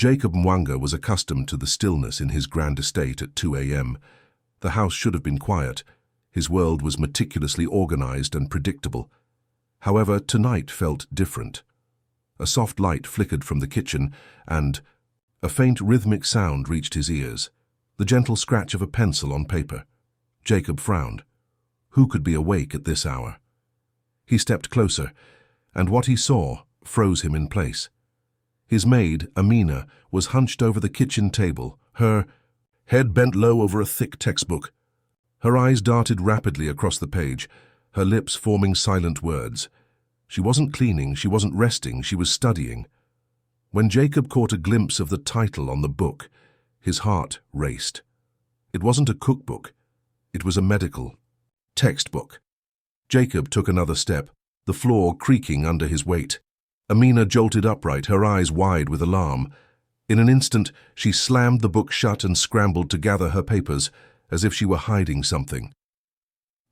Jacob Mwanga was accustomed to the stillness in his grand estate at 2 a.m. The house should have been quiet. His world was meticulously organized and predictable. However, tonight felt different. A soft light flickered from the kitchen, and a faint rhythmic sound reached his ears, the gentle scratch of a pencil on paper. Jacob frowned. Who could be awake at this hour? He stepped closer, and what he saw froze him in place. His maid, Amina, was hunched over the kitchen table, her head bent low over a thick textbook. Her eyes darted rapidly across the page, her lips forming silent words. She wasn't cleaning, she wasn't resting, she was studying. When Jacob caught a glimpse of the title on the book, his heart raced. It wasn't a cookbook, it was a medical textbook. Jacob took another step, the floor creaking under his weight. Amina jolted upright, her eyes wide with alarm. In an instant, she slammed the book shut and scrambled to gather her papers, as if she were hiding something.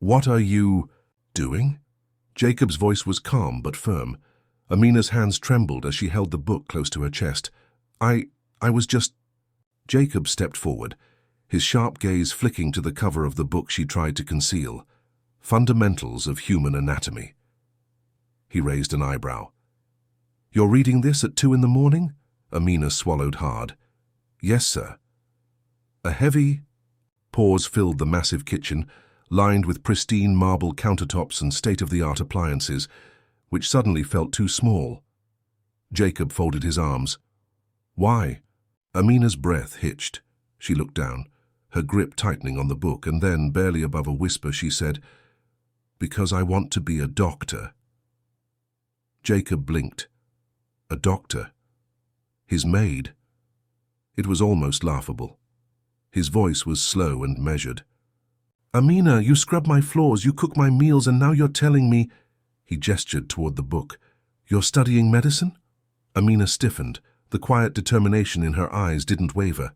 "What are you doing?" Jacob's voice was calm but firm. Amina's hands trembled as she held the book close to her chest. I was just... Jacob stepped forward, his sharp gaze flicking to the cover of the book she tried to conceal. Fundamentals of Human Anatomy. He raised an eyebrow. "You're reading this at 2 in the morning?" Amina swallowed hard. "Yes, sir." A heavy pause filled the massive kitchen, lined with pristine marble countertops and state-of-the-art appliances, which suddenly felt too small. Jacob folded his arms. "Why?" Amina's breath hitched. She looked down, her grip tightening on the book, and then, barely above a whisper, she said, "Because I want to be a doctor." Jacob blinked. A doctor? His maid? It was almost laughable. His voice was slow and measured. "Amina, you scrub my floors, you cook my meals, and now you're telling me—" He gestured toward the book. "You're studying medicine?" Amina stiffened. The quiet determination in her eyes didn't waver.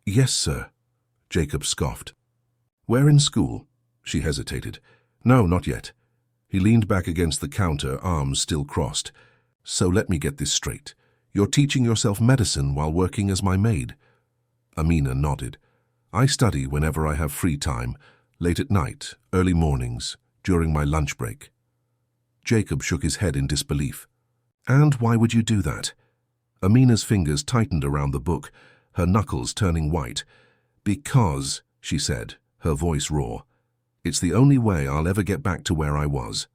"Yes, sir," Jacob scoffed. "Where in school?" She hesitated. "No, not yet." He leaned back against the counter, arms still crossed. "So let me get this straight. You're teaching yourself medicine while working as my maid?" Amina nodded. "I study whenever I have free time, late at night, early mornings, during my lunch break." Jacob shook his head in disbelief. "And why would you do that?" Amina's fingers tightened around the book, her knuckles turning white. "Because," she said, her voice raw, "it's the only way I'll ever get back to where I was."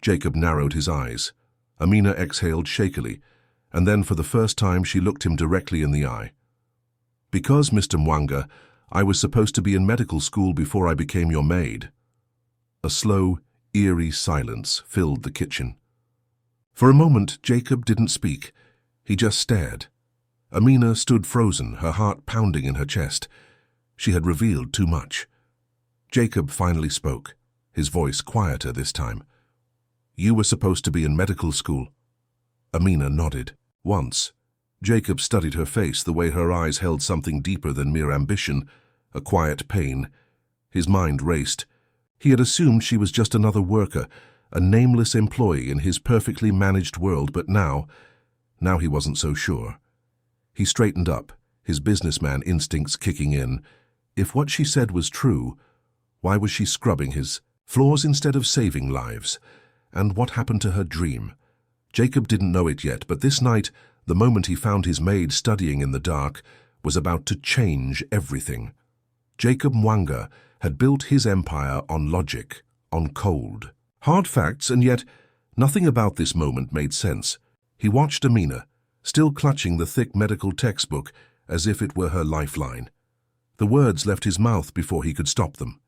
Jacob narrowed his eyes. Amina exhaled shakily, and then for the first time she looked him directly in the eye. "Because, Mr. Mwanga, I was supposed to be in medical school before I became your maid." A slow, eerie silence filled the kitchen. For a moment, Jacob didn't speak. He just stared. Amina stood frozen, her heart pounding in her chest. She had revealed too much. Jacob finally spoke, his voice quieter this time. "You were supposed to be in medical school." Amina nodded. Once. Jacob studied her face, the way her eyes held something deeper than mere ambition, a quiet pain. His mind raced. He had assumed she was just another worker, a nameless employee in his perfectly managed world, but now he wasn't so sure. He straightened up, his businessman instincts kicking in. If what she said was true, why was she scrubbing his floors instead of saving lives? And what happened to her dream? Jacob didn't know it yet, but this night, the moment he found his maid studying in the dark, was about to change everything. Jacob Mwanga had built his empire on logic, on cold, hard facts, and yet nothing about this moment made sense. He watched Amina, still clutching the thick medical textbook as if it were her lifeline. The words left his mouth before he could stop them.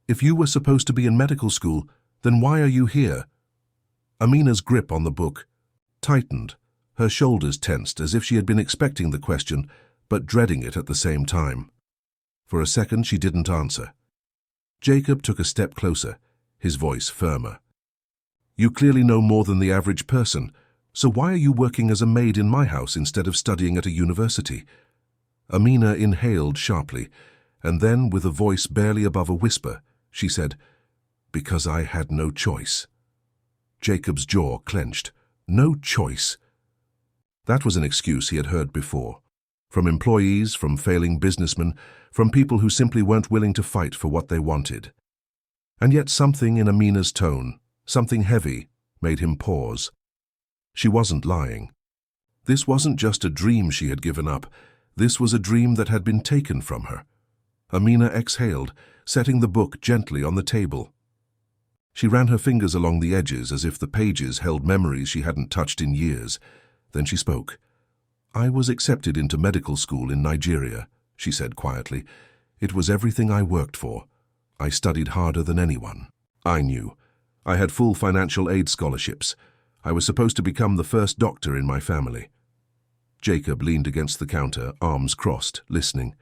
"If you were supposed to be in medical school, then why are you here?" Amina's grip on the book tightened, her shoulders tensed as if she had been expecting the question, but dreading it at the same time. For a second, she didn't answer. Jacob took a step closer, his voice firmer. "You clearly know more than the average person, so why are you working as a maid in my house instead of studying at a university?" Amina inhaled sharply, and then, with a voice barely above a whisper, she said, "Because I had no choice." Jacob's jaw clenched. No choice? That was an excuse he had heard before. From employees, from failing businessmen, from people who simply weren't willing to fight for what they wanted. And yet something in Amina's tone, something heavy, made him pause. She wasn't lying. This wasn't just a dream she had given up. This was a dream that had been taken from her. Amina exhaled, setting the book gently on the table. She ran her fingers along the edges as if the pages held memories she hadn't touched in years. Then she spoke. "I was accepted into medical school in Nigeria," she said quietly. "It was everything I worked for. I studied harder than anyone. I knew. I had full financial aid scholarships. I was supposed to become the first doctor in my family." Jacob leaned against the counter, arms crossed, listening.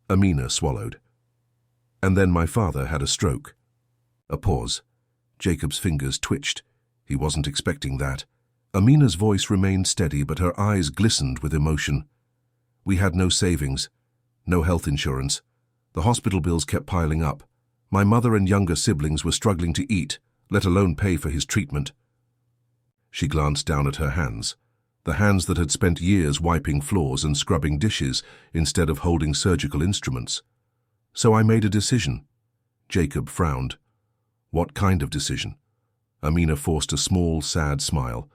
Amina swallowed. "And then my father had a stroke." A pause. Jacob's fingers twitched. He wasn't expecting that. Amina's voice remained steady, but her eyes glistened with emotion. "We had no savings, no health insurance. The hospital bills kept piling up. My mother and younger siblings were struggling to eat, let alone pay for his treatment." She glanced down at her hands, the hands that had spent years wiping floors and scrubbing dishes instead of holding surgical instruments. "So I made a decision." Jacob frowned. "What kind of decision?" Amina forced a small, sad smile.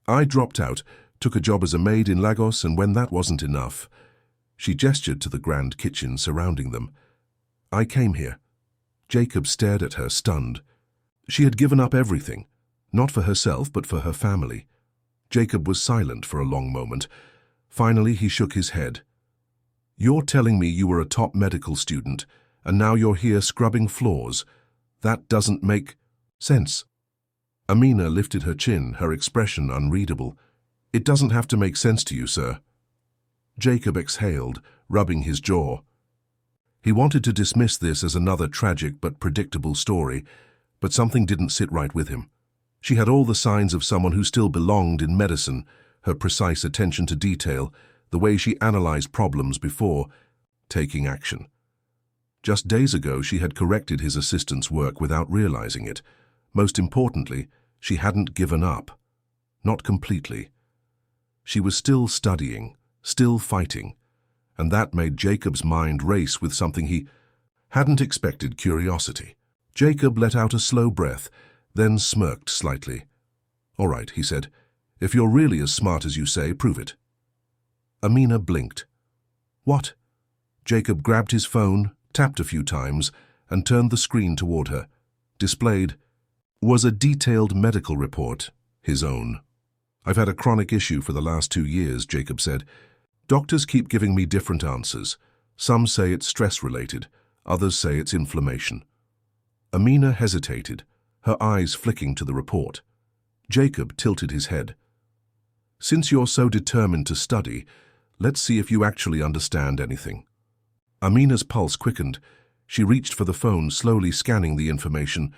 "I dropped out, took a job as a maid in Lagos, and when that wasn't enough..." She gestured to the grand kitchen surrounding them. "I came here." Jacob stared at her, stunned. She had given up everything, not for herself but for her family. Jacob was silent for a long moment. Finally, he shook his head. "You're telling me you were a top medical student, and now you're here scrubbing floors. That doesn't make sense." Amina lifted her chin, her expression unreadable. "It doesn't have to make sense to you, sir." Jacob exhaled, rubbing his jaw. He wanted to dismiss this as another tragic but predictable story, but something didn't sit right with him. She had all the signs of someone who still belonged in medicine, her precise attention to detail, the way she analyzed problems before taking action. Just days ago, she had corrected his assistant's work without realizing it. Most importantly, she hadn't given up. Not completely. She was still studying, still fighting, and that made Jacob's mind race with something he hadn't expected: curiosity. Jacob let out a slow breath, then smirked slightly. "All right," he said. "If you're really as smart as you say, prove it." Amina blinked. "What?" Jacob grabbed his phone, tapped a few times, and turned the screen toward her. Displayed was a detailed medical report, his own. "I've had a chronic issue for the last 2 years, Jacob said. "Doctors keep giving me different answers. Some say it's stress-related, others say it's inflammation." Amina hesitated, her eyes flicking to the report. Jacob tilted his head. "Since you're so determined to study, let's see if you actually understand anything." Amina's pulse quickened. She reached for the phone, slowly scanning the information.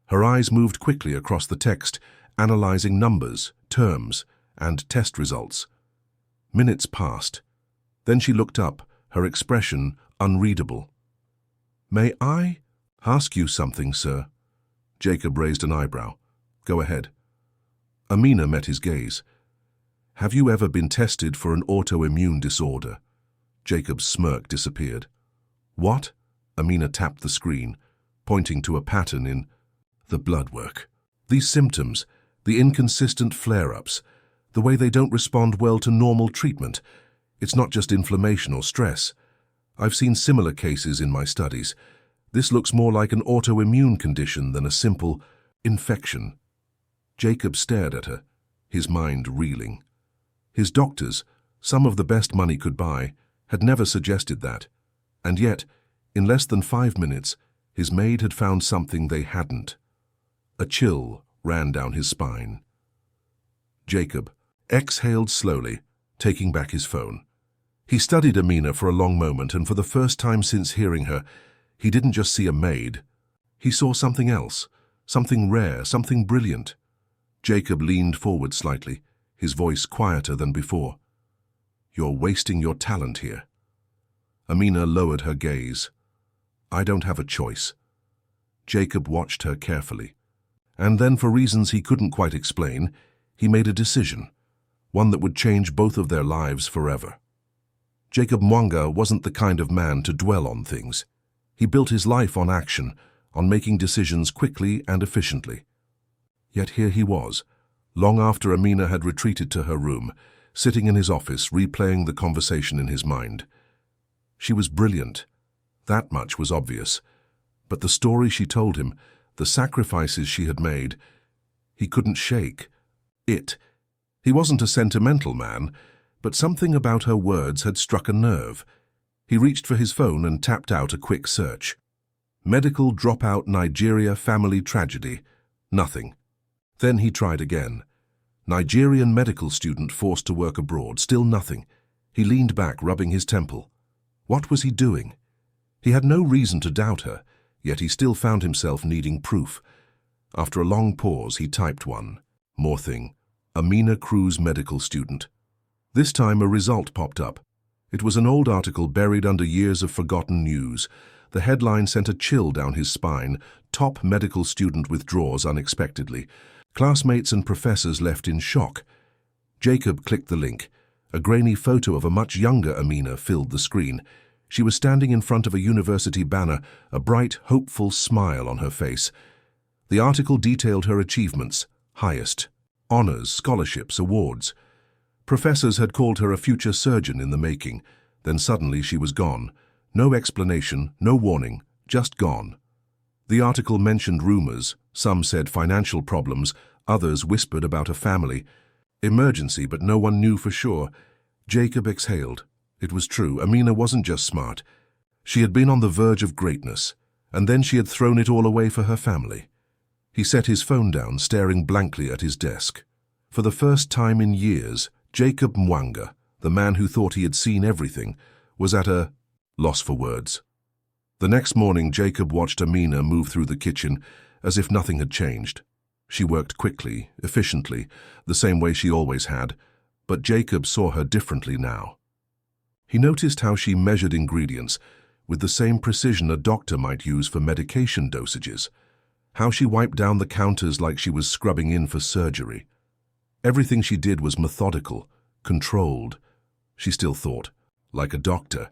Her eyes moved quickly across the text, analyzing numbers, terms, and test results. Minutes passed. Then she looked up, her expression unreadable. "May I ask you something, sir?" Jacob raised an eyebrow. "Go ahead." Amina met his gaze. "Have you ever been tested for an autoimmune disorder?" Jacob's smirk disappeared. "What?" Amina tapped the screen, pointing to a pattern in the blood work. "These symptoms, the inconsistent flare-ups, the way they don't respond well to normal treatment. It's not just inflammation or stress. I've seen similar cases in my studies. This looks more like an autoimmune condition than a simple infection." Jacob stared at her, his mind reeling. His doctors, some of the best money could buy, had never suggested that. And yet, in less than 5 minutes, his maid had found something they hadn't. A chill ran down his spine. Jacob exhaled slowly, taking back his phone. He studied Amina for a long moment, and for the first time since hearing her, he didn't just see a maid. He saw something else, something rare, something brilliant. Jacob leaned forward slightly, his voice quieter than before. "You're wasting your talent here." Amina lowered her gaze. "I don't have a choice." Jacob watched her carefully. And then, for reasons he couldn't quite explain, he made a decision. one that would change both of their lives forever. Jacob Mwanga wasn't the kind of man to dwell on things. He built his life on action, on making decisions quickly and efficiently. Yet here he was, long after Amina had retreated to her room, sitting in his office replaying the conversation in his mind. She was brilliant. That much was obvious. But the story she told him, the sacrifices she had made, he couldn't shake. He wasn't a sentimental man, but something about her words had struck a nerve. He reached for his phone and tapped out a quick search. Medical dropout Nigeria family tragedy. Nothing. Then he tried again. Nigerian medical student forced to work abroad. Still nothing. He leaned back, rubbing his temple. What was he doing? He had no reason to doubt her, yet he still found himself needing proof. After a long pause, he typed one. More thing. Amina Cruz medical student. This time a result popped up. It was an old article buried under years of forgotten news. The headline sent a chill down his spine. Top medical student withdraws unexpectedly. Classmates and professors left in shock. Jacob clicked the link. A grainy photo of a much younger Amina filled the screen. She was standing in front of a university banner, a bright, hopeful smile on her face. The article detailed her achievements, highest, honors, scholarships, awards. Professors had called her a future surgeon in the making. Then suddenly she was gone. No explanation, no warning, just gone. The article mentioned rumors. Some said financial problems, others whispered about a family. Emergency, but no one knew for sure. Jacob exhaled. It was true. Amina wasn't just smart. She had been on the verge of greatness, and then she had thrown it all away for her family. He set his phone down, staring blankly at his desk. For the first time in years, Jacob Mwanga, the man who thought he had seen everything, was at a loss for words. The next morning, Jacob watched Amina move through the kitchen as if nothing had changed. She worked quickly, efficiently, the same way she always had, but Jacob saw her differently now. He noticed how she measured ingredients with the same precision a doctor might use for medication dosages, how she wiped down the counters like she was scrubbing in for surgery. Everything she did was methodical, controlled. She still thought, like a doctor.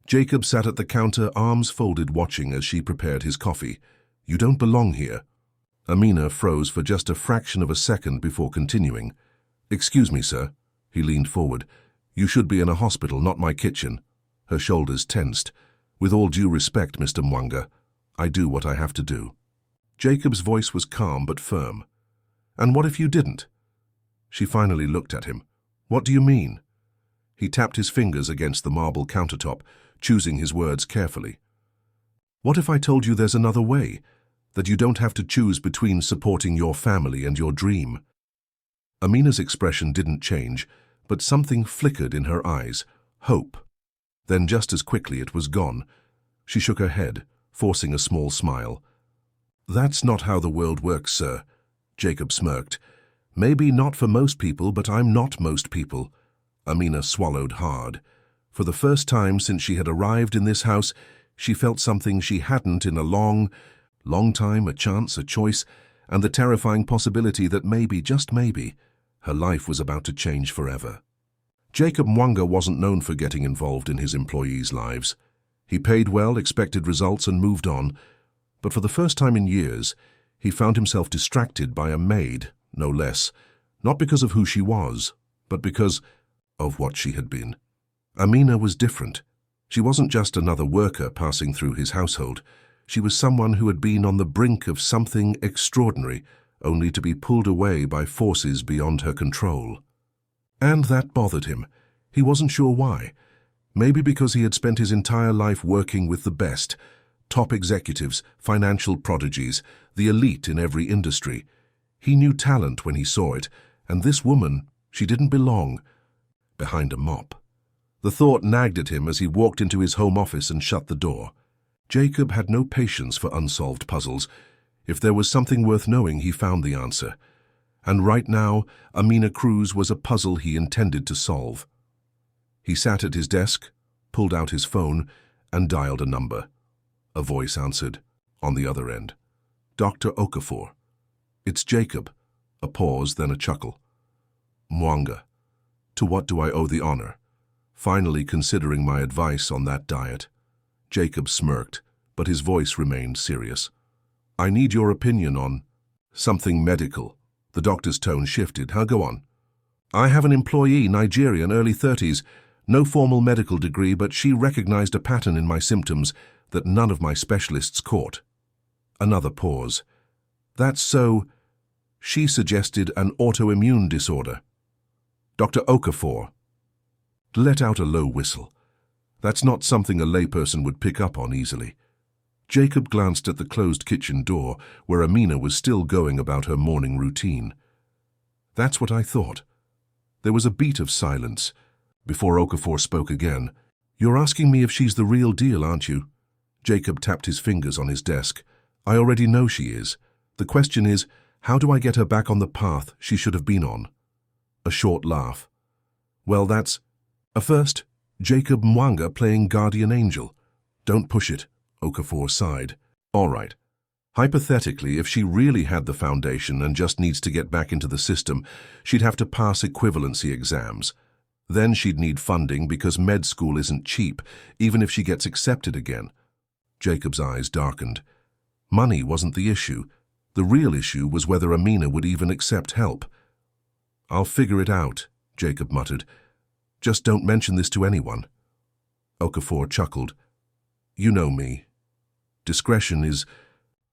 Jacob sat at the counter, arms folded, watching as she prepared his coffee. "You don't belong here." Amina froze for just a fraction of a second before continuing. "Excuse me, sir." He leaned forward. "You should be in a hospital, not my kitchen." Her shoulders tensed. "With all due respect, Mr. Mwanga, I do what I have to do." Jacob's voice was calm but firm. "And what if you didn't?" She finally looked at him. "What do you mean?" He tapped his fingers against the marble countertop, choosing his words carefully. "What if I told you there's another way, that you don't have to choose between supporting your family and your dream?" Amina's expression didn't change, but something flickered in her eyes, hope. Then just as quickly it was gone. She shook her head, forcing a small smile. "That's not how the world works, sir," Jacob smirked. "Maybe not for most people, but I'm not most people." Amina swallowed hard. For the first time since she had arrived in this house, she felt something she hadn't in a long time, a chance, a choice, and the terrifying possibility that maybe, just maybe, her life was about to change forever. Jacob Mwanga wasn't known for getting involved in his employees' lives. He paid well, expected results, and moved on. But for the first time in years, he found himself distracted by a maid, no less, not because of who she was, but because of what she had been. Amina was different. She wasn't just another worker passing through his household. She was someone who had been on the brink of something extraordinary, only to be pulled away by forces beyond her control. And that bothered him. He wasn't sure why. Maybe because he had spent his entire life working with the best, top executives, financial prodigies, the elite in every industry. He knew talent when he saw it, and this woman, she didn't belong behind a mop. The thought nagged at him as he walked into his home office and shut the door. Jacob had no patience for unsolved puzzles. If there was something worth knowing, he found the answer. And right now, Amina Cruz was a puzzle he intended to solve. He sat at his desk, pulled out his phone, and dialed a number. A voice answered, on the other end. "Dr. Okafor." "It's Jacob." A pause, then a chuckle. "Mwanga." To what do I owe the honor? Finally considering my advice on that diet. Jacob smirked, but his voice remained serious. I need your opinion on something medical. The doctor's tone shifted. Go on. I have an employee, Nigerian, early 30s, no formal medical degree, but she recognized a pattern in my symptoms that none of my specialists caught. Another pause. That's so. She suggested an autoimmune disorder. Dr. Okafor let out a low whistle. That's not something a layperson would pick up on easily. Jacob glanced at the closed kitchen door, where Amina was still going about her morning routine. That's what I thought. There was a beat of silence before Okafor spoke again. You're asking me if she's the real deal, aren't you? Jacob tapped his fingers on his desk. I already know she is. The question is, how do I get her back on the path she should have been on? A short laugh. Well, that's a first. Jacob Mwanga playing guardian angel. Don't push it, Okafor sighed. All right. Hypothetically, if she really had the foundation and just needs to get back into the system, she'd have to pass equivalency exams. Then she'd need funding because med school isn't cheap, even if she gets accepted again. Jacob's eyes darkened. Money wasn't the issue. The real issue was whether Amina would even accept help. I'll figure it out, Jacob muttered. Just don't mention this to anyone. Okafor chuckled. You know me. Discretion is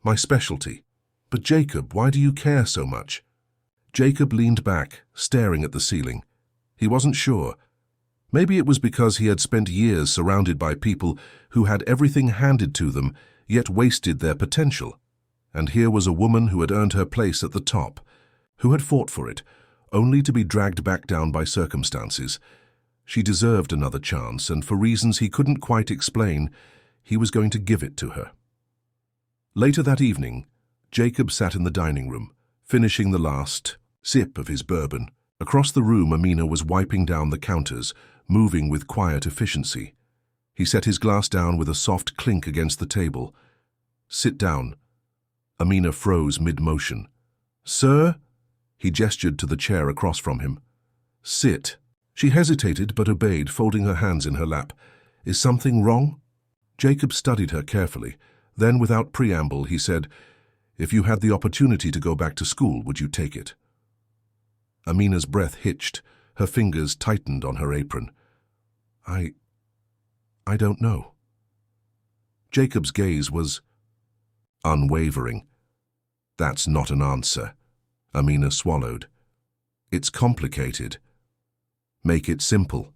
my specialty. But Jacob, why do you care so much? Jacob leaned back, staring at the ceiling. He wasn't sure. Maybe it was because he had spent years surrounded by people who had everything handed to them, yet wasted their potential. And here was a woman who had earned her place at the top, who had fought for it, only to be dragged back down by circumstances. She deserved another chance, and for reasons he couldn't quite explain, he was going to give it to her. Later that evening, Jacob sat in the dining room, finishing the last sip of his bourbon. Across the room, Amina was wiping down the counters, moving with quiet efficiency. He set his glass down with a soft clink against the table. Sit down. Amina froze mid-motion. Sir? He gestured to the chair across from him. Sit. She hesitated but obeyed, folding her hands in her lap. Is something wrong? Jacob studied her carefully. Then, without preamble, he said, If you had the opportunity to go back to school, would you take it? Amina's breath hitched. Her fingers tightened on her apron. I don't know. Jacob's gaze was unwavering. That's not an answer. Amina swallowed. It's complicated. Make it simple.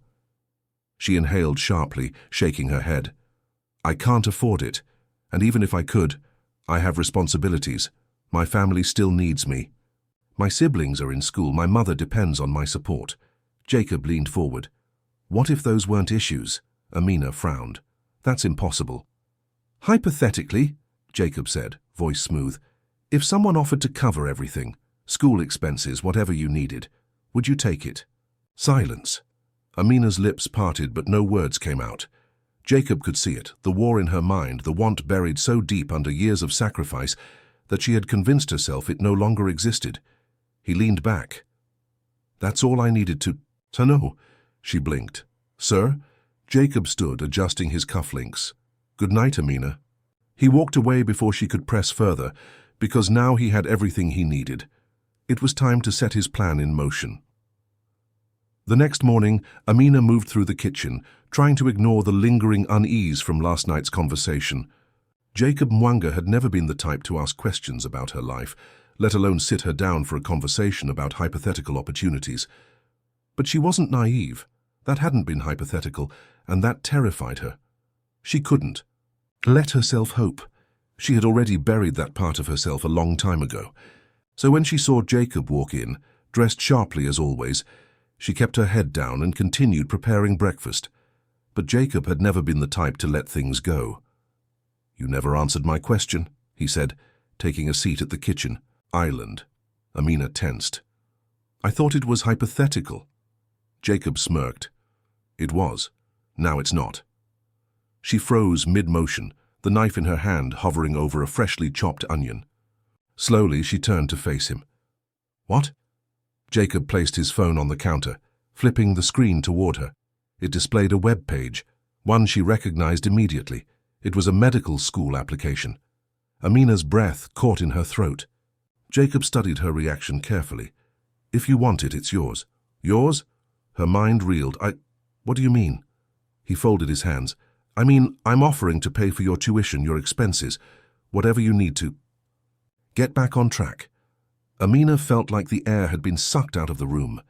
She inhaled sharply, shaking her head. I can't afford it, and even if I could, I have responsibilities. My family still needs me. My siblings are in school. My mother depends on my support. Jacob leaned forward. What if those weren't issues? Amina frowned. That's impossible. Hypothetically, Jacob said, voice smooth, if someone offered to cover everything, school expenses, whatever you needed, would you take it? Silence. Amina's lips parted, but no words came out. Jacob could see it, the war in her mind, the want buried so deep under years of sacrifice that she had convinced herself it no longer existed. He leaned back. That's all I needed to know. She blinked. Sir? Jacob stood, adjusting his cufflinks. Good night, Amina. He walked away before she could press further, because now he had everything he needed. It was time to set his plan in motion. The next morning, Amina moved through the kitchen, trying to ignore the lingering unease from last night's conversation. Jacob Mwanga had never been the type to ask questions about her life, let alone sit her down for a conversation about hypothetical opportunities. But she wasn't naive. That hadn't been hypothetical, and that terrified her. She couldn't let herself hope. She had already buried that part of herself a long time ago. So when she saw Jacob walk in, dressed sharply as always, she kept her head down and continued preparing breakfast. But Jacob had never been the type to let things go. You never answered my question, he said, taking a seat at the kitchen island. Amina tensed. I thought it was hypothetical. Jacob smirked. It was. Now it's not. She froze mid-motion, the knife in her hand hovering over a freshly chopped onion. Slowly, she turned to face him. What? Jacob placed his phone on the counter. flipping the screen toward her. It displayed a web page, one she recognized immediately. It was a medical school application. Amina's breath caught in her throat. Jacob studied her reaction carefully. "If you want it, it's yours." "Yours?" Her mind reeled. What do you mean?" He folded his hands. "I mean, I'm offering to pay for your tuition, your expenses, whatever you need to." Get back on track. Amina felt like the air had been sucked out of the room.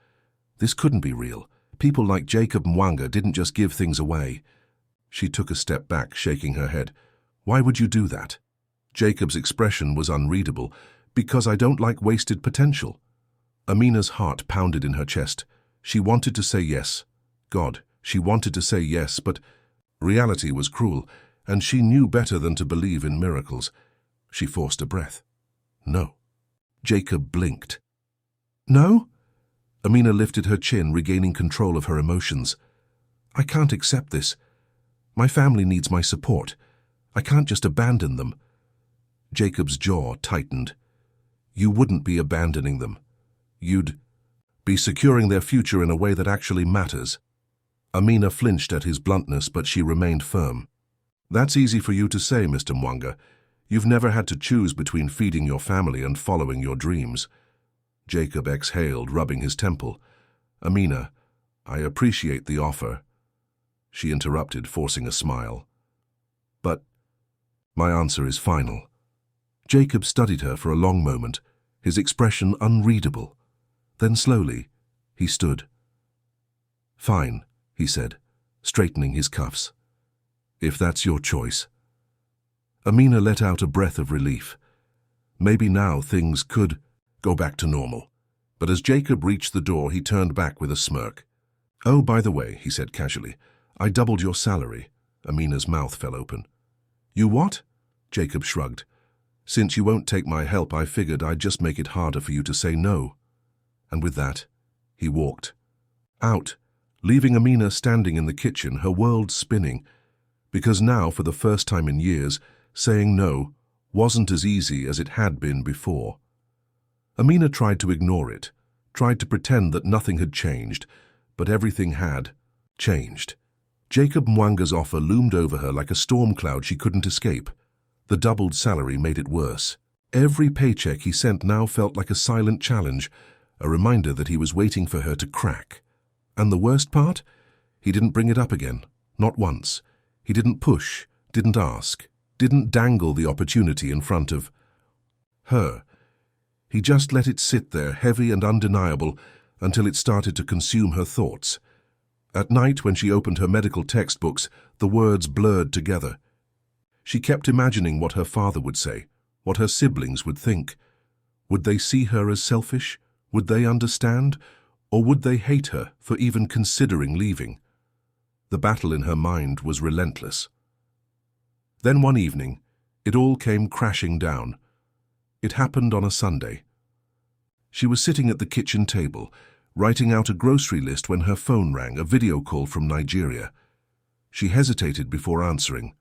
This couldn't be real. People like Jacob Mwanga didn't just give things away. She took a step back, shaking her head. "Why would you do that?" Jacob's expression was unreadable. "Because I don't like wasted potential." Amina's heart pounded in her chest. She wanted to say yes. God, she wanted to say yes, but reality was cruel, and she knew better than to believe in miracles. She forced a breath. "No." Jacob blinked. "No?" Amina lifted her chin, regaining control of her emotions. "I can't accept this. My family needs my support. I can't just abandon them." Jacob's jaw tightened. "You wouldn't be abandoning them. You'd be securing their future in a way that actually matters." Amina flinched at his bluntness, but she remained firm. "That's easy for you to say, Mr. Mwanga. You've never had to choose between feeding your family and following your dreams." Jacob exhaled, rubbing his temple. "Amina, I appreciate the offer." She interrupted, forcing a smile. "But my answer is final." Jacob studied her for a long moment, his expression unreadable. Then slowly, he stood. "Fine," he said, straightening his cuffs. "If that's your choice." Amina let out a breath of relief. Maybe now things could go back to normal. But as Jacob reached the door, he turned back with a smirk. "Oh, by the way," he said casually, "I doubled your salary." Amina's mouth fell open. "You what?" Jacob shrugged. "Since you won't take my help, I figured I'd just make it harder for you to say no." And with that, he walked out, leaving Amina standing in the kitchen, her world spinning. Because now, for the first time in years, saying no wasn't as easy as it had been before. Amina tried to ignore it, tried to pretend that nothing had changed, but everything had changed. Jacob Mwanga's offer loomed over her like a storm cloud she couldn't escape. The doubled salary made it worse. Every paycheck he sent now felt like a silent challenge, a reminder that he was waiting for her to crack. And the worst part? He didn't bring it up again, not once. He didn't push, didn't ask, didn't dangle the opportunity in front of her. He just let it sit there, heavy and undeniable, until it started to consume her thoughts. At night, when she opened her medical textbooks, the words blurred together. She kept imagining what her father would say, what her siblings would think. Would they see her as selfish? Would they understand? Or would they hate her for even considering leaving? The battle in her mind was relentless. Then one evening, it all came crashing down. It happened on a Sunday. She was sitting at the kitchen table, writing out a grocery list when her phone rang, a video call from Nigeria. She hesitated before answering.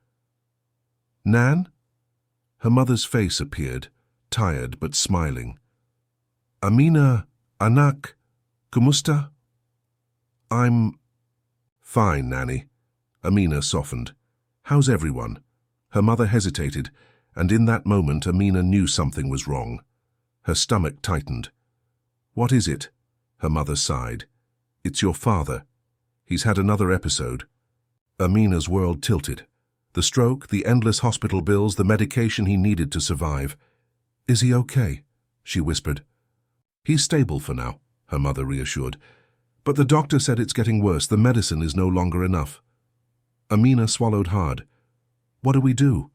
"Nan?" Her mother's face appeared, tired but smiling. "Amina, anak, kumusta?" "I'm fine, Nanny." Amina softened. "How's everyone?" Her mother hesitated, and in that moment Amina knew something was wrong. Her stomach tightened. "What is it?" Her mother sighed. "It's your father. He's had another episode." Amina's world tilted. The stroke, the endless hospital bills, the medication he needed to survive. "Is he okay?" she whispered. "He's stable for now," her mother reassured. "But the doctor said it's getting worse. The medicine is no longer enough." Amina swallowed hard. "What do we do?"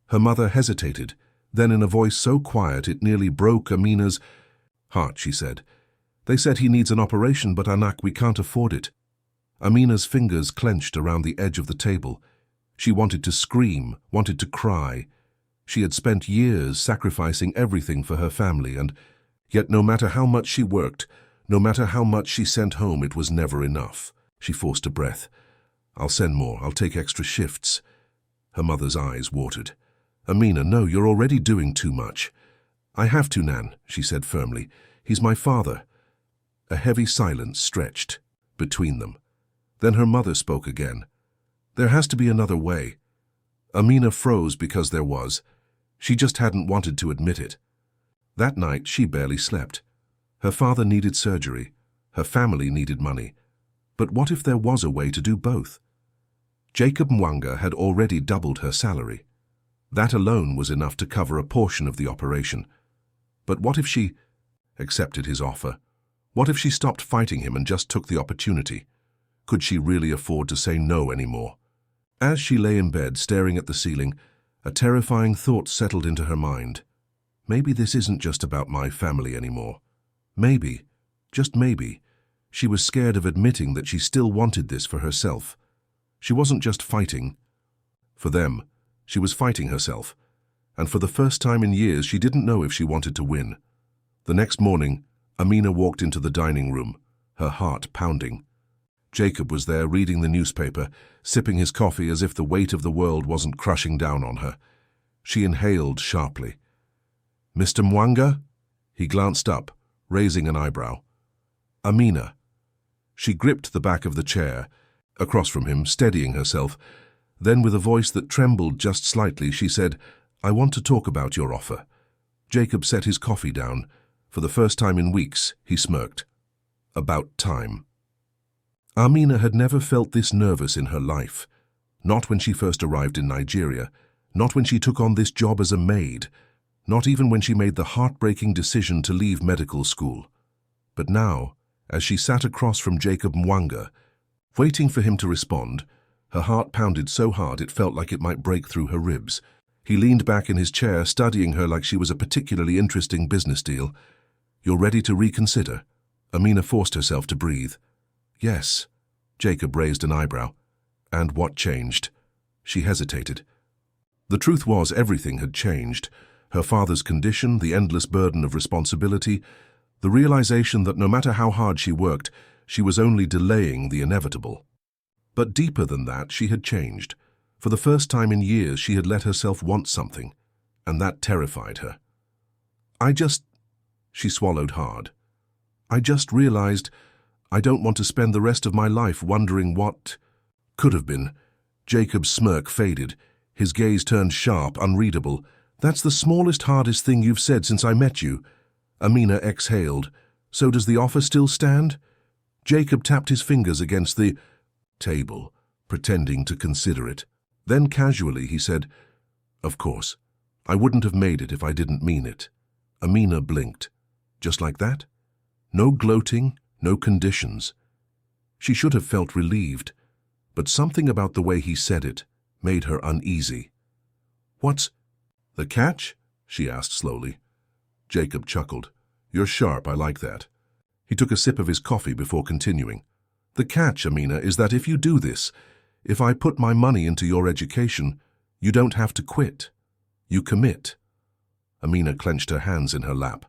Her mother hesitated. Then in a voice so quiet it nearly broke Amina's heart, she said, "They said he needs an operation, but Anak, we can't afford it." Amina's fingers clenched around the edge of the table. She wanted to scream, wanted to cry. She had spent years sacrificing everything for her family, and yet no matter how much she worked, no matter how much she sent home, it was never enough. She forced a breath. "I'll send more. I'll take extra shifts." Her mother's eyes watered. "Amina, no, you're already doing too much." "I have to, Nan," she said firmly. "He's my father." A heavy silence stretched, between them. Then her mother spoke again. There has to be another way. Amina froze because there was. She just hadn't wanted to admit it. That night she barely slept. Her father needed surgery. Her family needed money. But what if there was a way to do both? Jacob Mwanga had already doubled her salary. That alone was enough to cover a portion of the operation. But what if she accepted his offer? What if she stopped fighting him and just took the opportunity? Could she really afford to say no anymore? As she lay in bed staring at the ceiling, a terrifying thought settled into her mind. Maybe this isn't just about my family anymore. Maybe, just maybe, she was scared of admitting that she still wanted this for herself. She wasn't just fighting for them, she was fighting herself. And for the first time in years, she didn't know if she wanted to win. The next morning, Amina walked into the dining room, her heart pounding. Jacob was there reading the newspaper, sipping his coffee as if the weight of the world wasn't crushing down on her. She inhaled sharply. "Mr. Mwanga?" He glanced up, raising an eyebrow. "Amina." She gripped the back of the chair, across from him, steadying herself. Then, with a voice that trembled just slightly, she said, "I want to talk about your offer." Jacob set his coffee down. For the first time in weeks, he smirked. About time. Amina had never felt this nervous in her life. Not when she first arrived in Nigeria, not when she took on this job as a maid, not even when she made the heartbreaking decision to leave medical school. But now, as she sat across from Jacob Mwanga, waiting for him to respond, her heart pounded so hard it felt like it might break through her ribs. He leaned back in his chair, studying her like she was a particularly interesting business deal. "You're ready to reconsider?" Amina forced herself to breathe. "Yes." Jacob raised an eyebrow. "And what changed?" She hesitated. The truth was, everything had changed. Her father's condition, the endless burden of responsibility, the realization that no matter how hard she worked, she was only delaying the inevitable. But deeper than that, she had changed. For the first time in years, she had let herself want something, and that terrified her. She swallowed hard. "I just realized I don't want to spend the rest of my life wondering what could have been." Jacob's smirk faded. His gaze turned sharp, unreadable. "That's the smallest, hardest thing you've said since I met you." Amina exhaled. "So does the offer still stand?" Jacob tapped his fingers against the table, pretending to consider it. Then casually he said, "Of course. I wouldn't have made it if I didn't mean it." Amina blinked. Just like that? No gloating, no conditions. She should have felt relieved, but something about the way he said it made her uneasy. "What's the catch?" she asked slowly. Jacob chuckled. "You're sharp, I like that." He took a sip of his coffee before continuing. "The catch, Amina, is that if you do this, if I put my money into your education, you don't have to quit. You commit." Amina clenched her hands in her lap.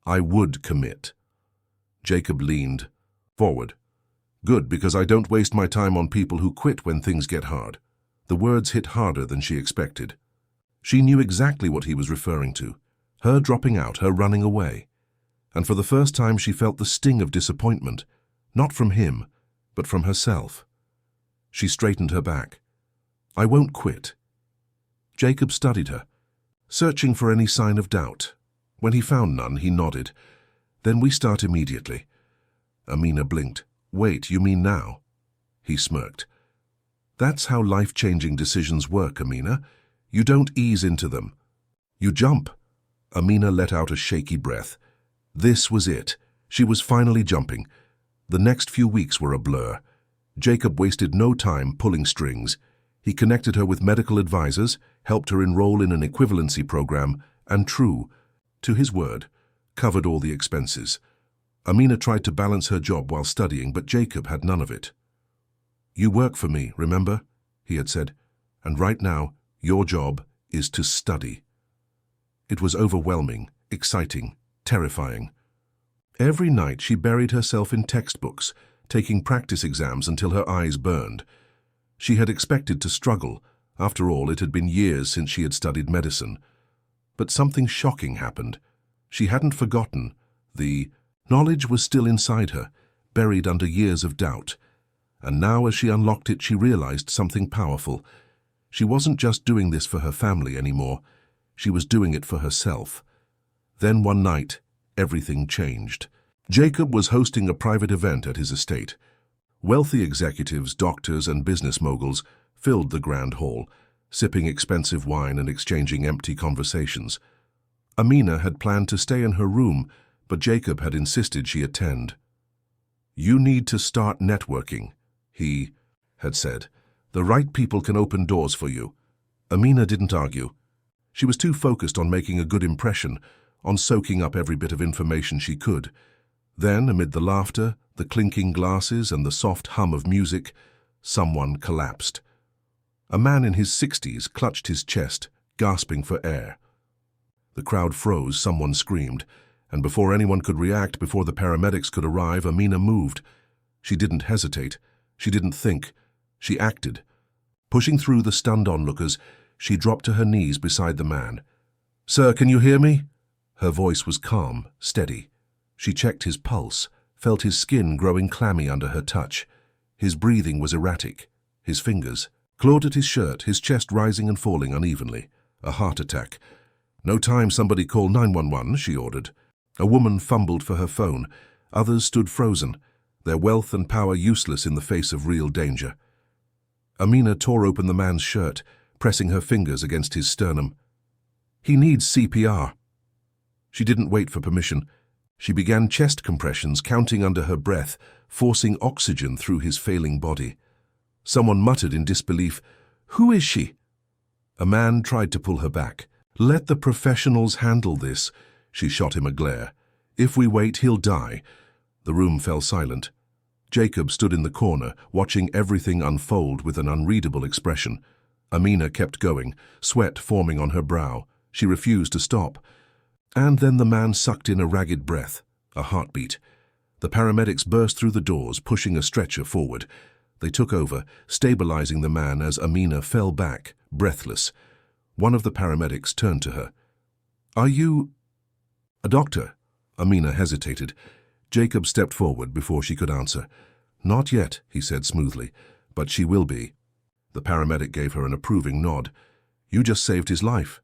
"I would commit." Jacob leaned forward. "Good, because I don't waste my time on people who quit when things get hard." The words hit harder than she expected. She knew exactly what he was referring to. Her dropping out, her running away. And for the first time she felt the sting of disappointment, not from him, but from herself. She straightened her back. "I won't quit." Jacob studied her, searching for any sign of doubt. When he found none, he nodded. "Then we start immediately." Amina blinked. "Wait, you mean now?" He smirked. "That's how life-changing decisions work, Amina. You don't ease into them. You jump." Amina let out a shaky breath. This was it. She was finally jumping. The next few weeks were a blur. Jacob wasted no time pulling strings. He connected her with medical advisors, helped her enroll in an equivalency program, and true to his word, covered all the expenses. Amina tried to balance her job while studying, but Jacob had none of it. "You work for me, remember?" he had said. "And right now, your job is to study." It was overwhelming, exciting, terrifying. Every night she buried herself in textbooks, taking practice exams until her eyes burned. She had expected to struggle. After all, it had been years since she had studied medicine. But something shocking happened. She hadn't forgotten. The knowledge was still inside her, buried under years of doubt. And now as she unlocked it, she realized something powerful. She wasn't just doing this for her family anymore. She was doing it for herself. Then one night, everything changed. Jacob was hosting a private event at his estate. Wealthy executives, doctors, and business moguls filled the grand hall, sipping expensive wine and exchanging empty conversations. Amina had planned to stay in her room, but Jacob had insisted she attend. "You need to start networking," he had said. "The right people can open doors for you." Amina didn't argue. She was too focused on making a good impression, on soaking up every bit of information she could. Then, amid the laughter, the clinking glasses, and the soft hum of music, someone collapsed. A man in his 60s clutched his chest, gasping for air. The crowd froze, someone screamed, and before anyone could react, before the paramedics could arrive, Amina moved. She didn't hesitate. She didn't think. She acted. Pushing through the stunned onlookers, she dropped to her knees beside the man. "Sir, can you hear me?" Her voice was calm, steady. She checked his pulse, felt his skin growing clammy under her touch. His breathing was erratic. His fingers clawed at his shirt, his chest rising and falling unevenly. A heart attack. "No time, somebody call 911, she ordered. A woman fumbled for her phone. Others stood frozen, their wealth and power useless in the face of real danger. Amina tore open the man's shirt, pressing her fingers against his sternum. "He needs CPR." She didn't wait for permission. She began chest compressions, counting under her breath, forcing oxygen through his failing body. Someone muttered in disbelief, "Who is she?" A man tried to pull her back. "Let the professionals handle this," she shot him a glare. "If we wait, he'll die." The room fell silent. Jacob stood in the corner, watching everything unfold with an unreadable expression. Amina kept going, sweat forming on her brow. She refused to stop. And then the man sucked in a ragged breath, a heartbeat. The paramedics burst through the doors, pushing a stretcher forward. They took over, stabilizing the man as Amina fell back, breathless. One of the paramedics turned to her. "Are you a doctor?" Amina hesitated. Jacob stepped forward before she could answer. "Not yet," he said smoothly, "but she will be." The paramedic gave her an approving nod. "You just saved his life."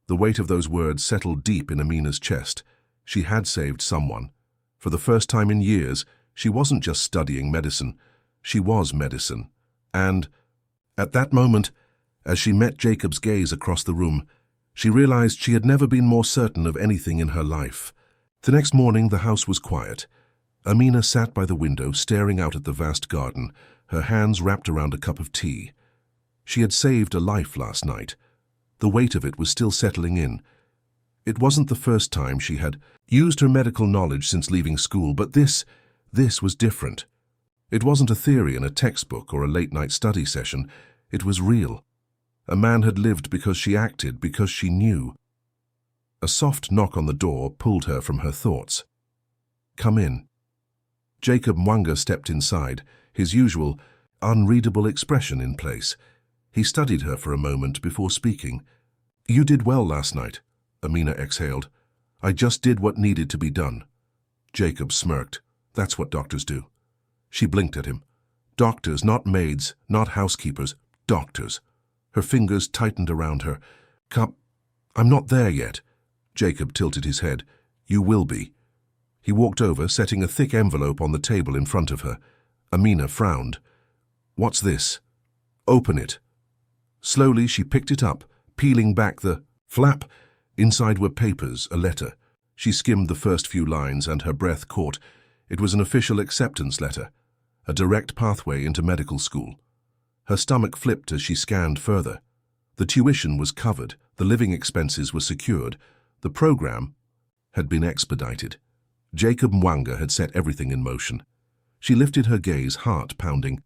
The weight of those words settled deep in Amina's chest. She had saved someone. For the first time in years, she wasn't just studying medicine. She was medicine. And at that moment, as she met Jacob's gaze across the room, she realized she had never been more certain of anything in her life. The next morning, the house was quiet. Amina sat by the window, staring out at the vast garden, her hands wrapped around a cup of tea. She had saved a life last night. The weight of it was still settling in. It wasn't the first time she had used her medical knowledge since leaving school, but this was different. It wasn't a theory in a textbook or a late-night study session. It was real. A man had lived because she acted, because she knew. A soft knock on the door pulled her from her thoughts. "Come in." Jacob Mwanga stepped inside, his usual, unreadable expression in place. He studied her for a moment before speaking. "You did well last night," Amina exhaled. "I just did what needed to be done." Jacob smirked. "That's what doctors do." She blinked at him. "Doctors, not maids, not housekeepers, doctors." Her fingers tightened around her. "Come, I'm not there yet." Jacob tilted his head. "You will be." He walked over, setting a thick envelope on the table in front of her. Amina frowned. "What's this?" "Open it." Slowly she picked it up, peeling back the flap. Inside were papers, a letter. She skimmed the first few lines and her breath caught. It was an official acceptance letter, a direct pathway into medical school. Her stomach flipped as she scanned further. The tuition was covered, the living expenses were secured, the program had been expedited. Jacob Mwanga had set everything in motion. She lifted her gaze, heart pounding.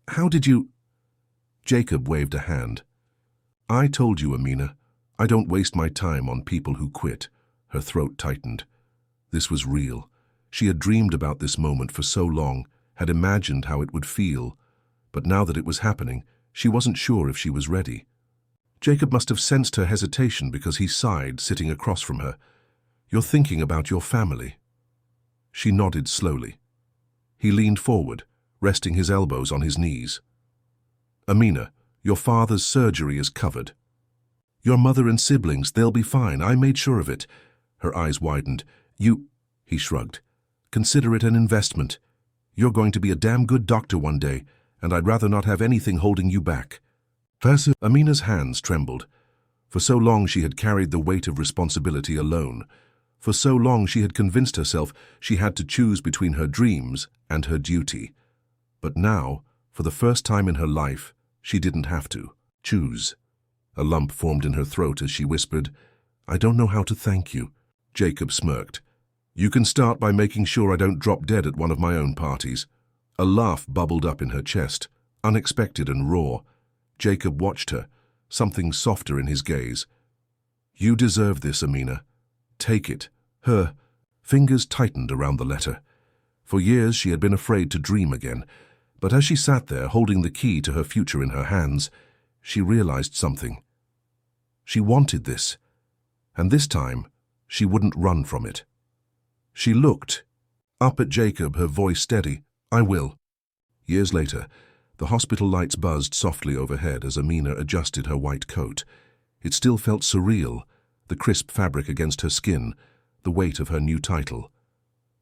How did you? Jacob waved a hand. "I told you, Amina. I don't waste my time on people who quit." Her throat tightened. This was real. She had dreamed about this moment for so long, had imagined how it would feel. But now that it was happening, she wasn't sure if she was ready. Jacob must have sensed her hesitation because he sighed, sitting across from her. "You're thinking about your family." She nodded slowly. He leaned forward, resting his elbows on his knees. "Amina, your father's surgery is covered. Your mother and siblings, they'll be fine. I made sure of it." Her eyes widened. He shrugged. "Consider it an investment. You're going to be a damn good doctor one day, and I'd rather not have anything holding you back." Amina's hands trembled. For so long she had carried the weight of responsibility alone. For so long she had convinced herself she had to choose between her dreams and her duty. But now, for the first time in her life, she didn't have to choose. A lump formed in her throat as she whispered, "I don't know how to thank you." Jacob smirked. "You can start by making sure I don't drop dead at one of my own parties." A laugh bubbled up in her chest, unexpected and raw. Jacob watched her, something softer in his gaze. "You deserve this, Amina. Take it." Her fingers tightened around the letter. For years she had been afraid to dream again, but as she sat there holding the key to her future in her hands, she realized something. She wanted this, and this time she wouldn't run from it. She looked up at Jacob, her voice steady. "I will." Years later, the hospital lights buzzed softly overhead as Amina adjusted her white coat. It still felt surreal, the crisp fabric against her skin, the weight of her new title.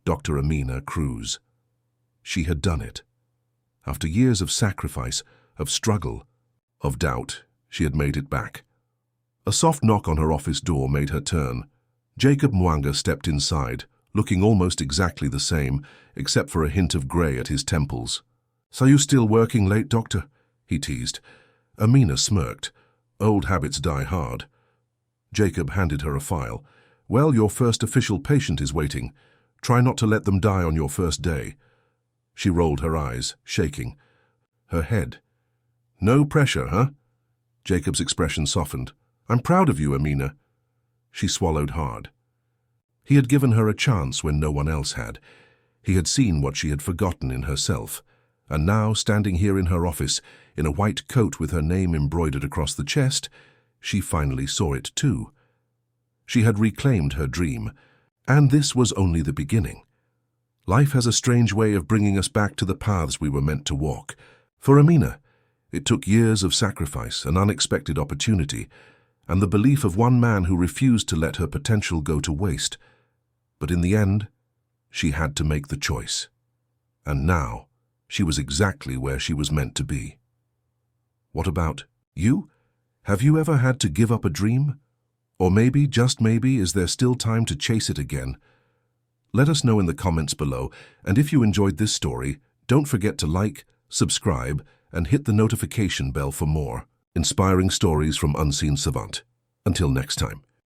Dr. Amina Cruz. She had done it. After years of sacrifice, of struggle, of doubt, she had made it back. A soft knock on her office door made her turn. Jacob Mwanga stepped inside, looking almost exactly the same, except for a hint of grey at his temples. "So you still working late, doctor?" he teased. Amina smirked. Old habits die hard. Jacob handed her a file. "Well, your first official patient is waiting. Try not to let them die on your first day." She rolled her eyes, shaking. Her head. "No pressure, huh?" Jacob's expression softened. "I'm proud of you, Amina." She swallowed hard. He had given her a chance when no one else had. He had seen what she had forgotten in herself. And now, standing here in her office, in a white coat with her name embroidered across the chest, she finally saw it too. She had reclaimed her dream, and this was only the beginning. Life has a strange way of bringing us back to the paths we were meant to walk. For Amina, it took years of sacrifice, an unexpected opportunity, and the belief of one man who refused to let her potential go to waste. But in the end, she had to make the choice. And now, she was exactly where she was meant to be. What about you? Have you ever had to give up a dream? Or maybe, just maybe, is there still time to chase it again? Let us know in the comments below, and if you enjoyed this story, don't forget to like, subscribe, and hit the notification bell for more inspiring stories from Unseen Savant. Until next time.